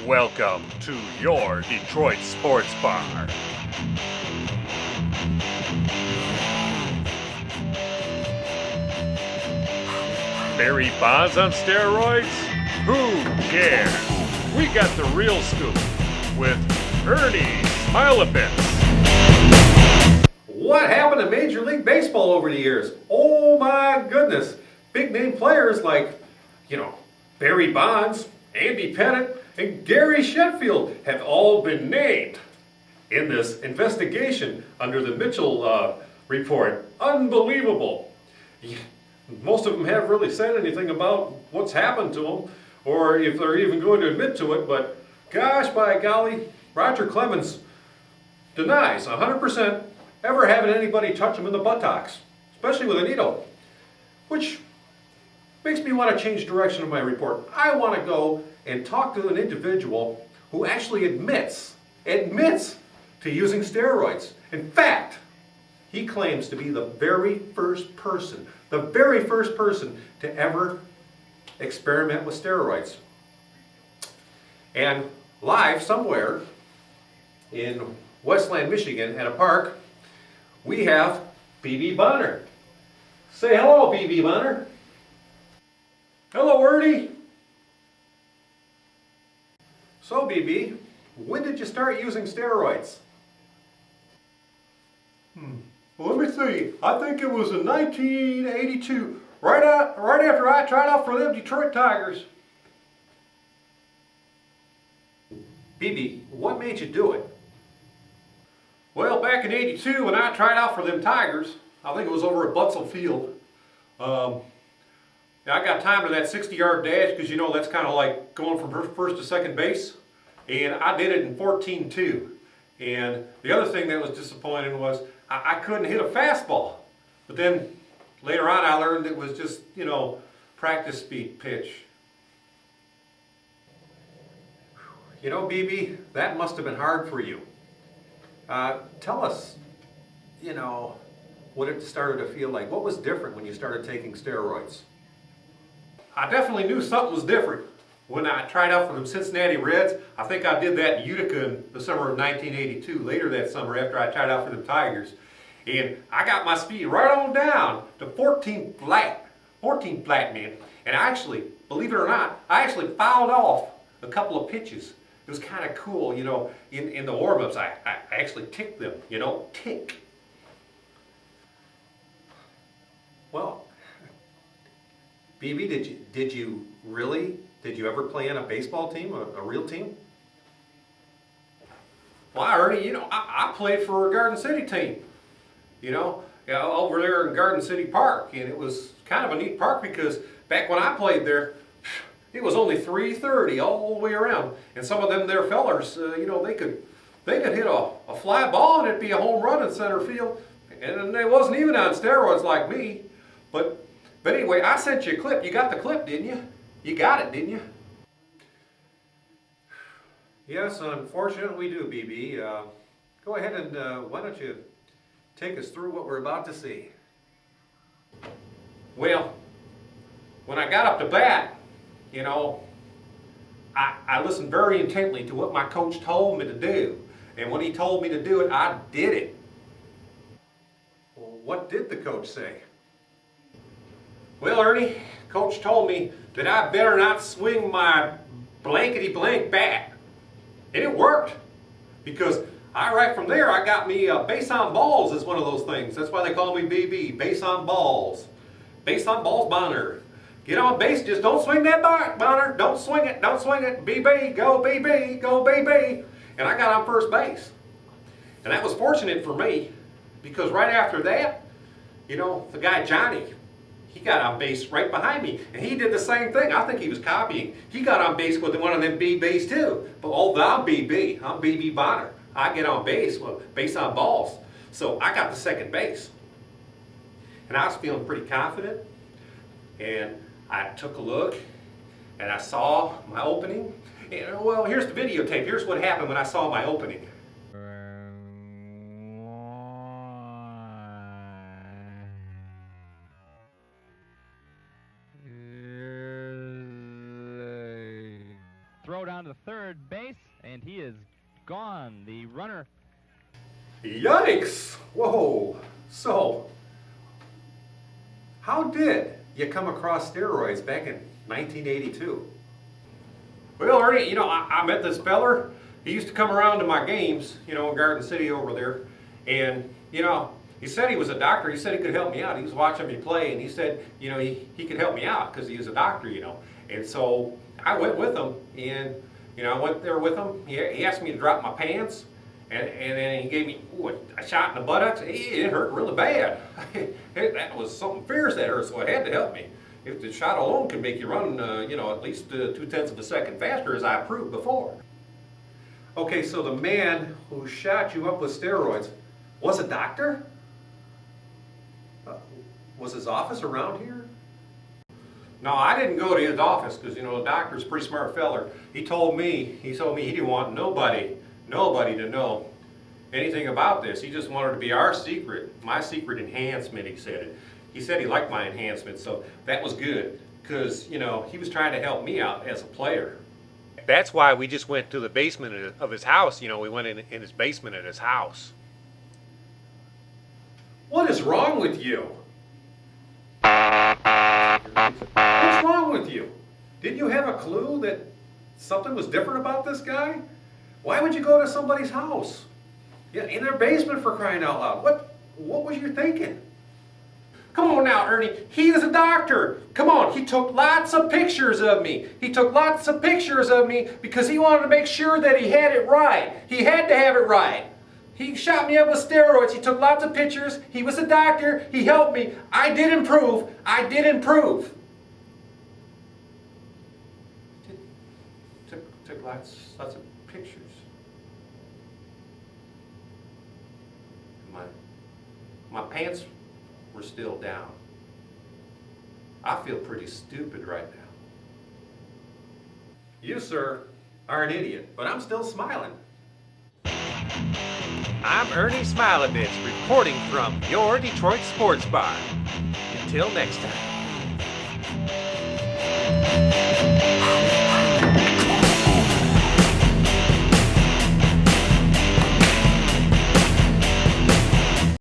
Welcome to your Detroit Sports Bar. Barry Bonds on steroids? Who cares? We got the real scoop with Ernie Smilesabitz. What happened to Major League Baseball over the years? Oh my goodness. Big name players like, Barry Bonds, Andy Pettitte, and Gary Sheffield have all been named in this investigation under the Mitchell report. Unbelievable. Most of them haven't really said anything about what's happened to them or if they're even going to admit to it, but gosh, by golly, Roger Clemens denies 100% ever having anybody touch him in the buttocks, especially with a needle, which makes me want to change direction of my report. I want to go and talk to an individual who actually admits to using steroids. In fact, he claims to be the very first person to ever experiment with steroids. And live somewhere in Westland, Michigan at a park, we have B.B. Bonner. Say hello, B.B. Bonner. Hello, Ernie. So, B.B., when did you start using steroids? Well, let me see. I think it was in 1982, right after I tried out for them Detroit Tigers. B.B., what made you do it? Well, back in '82, when I tried out for them Tigers, I think it was over at Butzel Field. I got time to that 60-yard dash because that's kind of like going from first to second base, and I did it in 14.2. And the other thing that was disappointing was I couldn't hit a fastball. But then later on, I learned it was just practice speed pitch. BB, that must have been hard for you. Tell us, what it started to feel like. What was different when you started taking steroids? I definitely knew something was different when I tried out for the Cincinnati Reds. I think I did that in Utica in the summer of 1982, later that summer after I tried out for the Tigers. And I got my speed right on down to 14 flat, man. And actually, believe it or not, I actually fouled off a couple of pitches. It was kind of cool, in the warm-ups, I actually ticked them, tick. Well, BB, did you ever play on a baseball team, a real team? Well, Ernie, I played for a Garden City team, over there in Garden City Park, and it was kind of a neat park because back when I played there, it was only 3:30 all the way around, and some of them there fellers, they could hit a fly ball and it'd be a home run in center field, and they wasn't even on steroids like me. But anyway, I sent you a clip. You got the clip, didn't you? You got it, didn't you? Yes, unfortunately we do, BB. Go ahead and why don't you take us through what we're about to see. Well, when I got up to bat, I listened very intently to what my coach told me to do. And when he told me to do it, I did it. Well, what did the coach say? Well, Ernie, coach told me that I better not swing my blankety-blank bat. And it worked. Because right from there, I got me base on balls is one of those things. That's why they call me BB, base on balls. Base on balls Bonner. Get on base, just don't swing that bat, Bonner. Don't swing it, BB, go BB, go BB. And I got on first base. And that was fortunate for me because right after that, the guy Johnny, he got on base right behind me, and he did the same thing. I think he was copying. He got on base with one of them BBs too. But I'm BB. I'm BB Bonner. I get on base, base on balls. So I got the second base. And I was feeling pretty confident. And I took a look, and I saw my opening. And, well, here's the videotape. Here's what happened when I saw my opening. Throw down to the third base, and he is gone. The runner. Yikes! Whoa! So, how did you come across steroids back in 1982? Well, Ernie, I met this feller. He used to come around to my games, in Garden City over there. And, he said he was a doctor. He said he could help me out. He was watching me play, and he said, he could help me out because he was a doctor, And so I went with him, and, I went there with him. He asked me to drop my pants, and then he gave me a shot in the buttocks. It hurt really bad. That was something fierce that hurt, so it had to help me. If the shot alone can make you run, at least 0.2 of a second faster, as I proved before. Okay, so the man who shot you up with steroids was a doctor? Was his office around here? No, I didn't go to his office because, the doctor's a pretty smart feller. He told me he didn't want nobody to know anything about this. He just wanted it to be our secret, my secret enhancement, he said it. He said he liked my enhancement, so that was good because, he was trying to help me out as a player. That's why we just went to the basement of his house. We went in his basement at his house. What is wrong with you? What's wrong with you? Didn't you have a clue that something was different about this guy? Why would you go to somebody's house? Yeah, in their basement, for crying out loud. What was you thinking? Come on now, Ernie. He is a doctor. Come on, he took lots of pictures of me. He took lots of pictures of me because he wanted to make sure that he had it right. He had to have it right. He shot me up with steroids. He took lots of pictures. He was a doctor. He helped me. I did improve. I did improve. Took lots of pictures. My pants were still down. I feel pretty stupid right now. You, sir, are an idiot, but I'm still smiling. I'm Ernie Smilesabitz reporting from your Detroit Sports Bar. Until next time.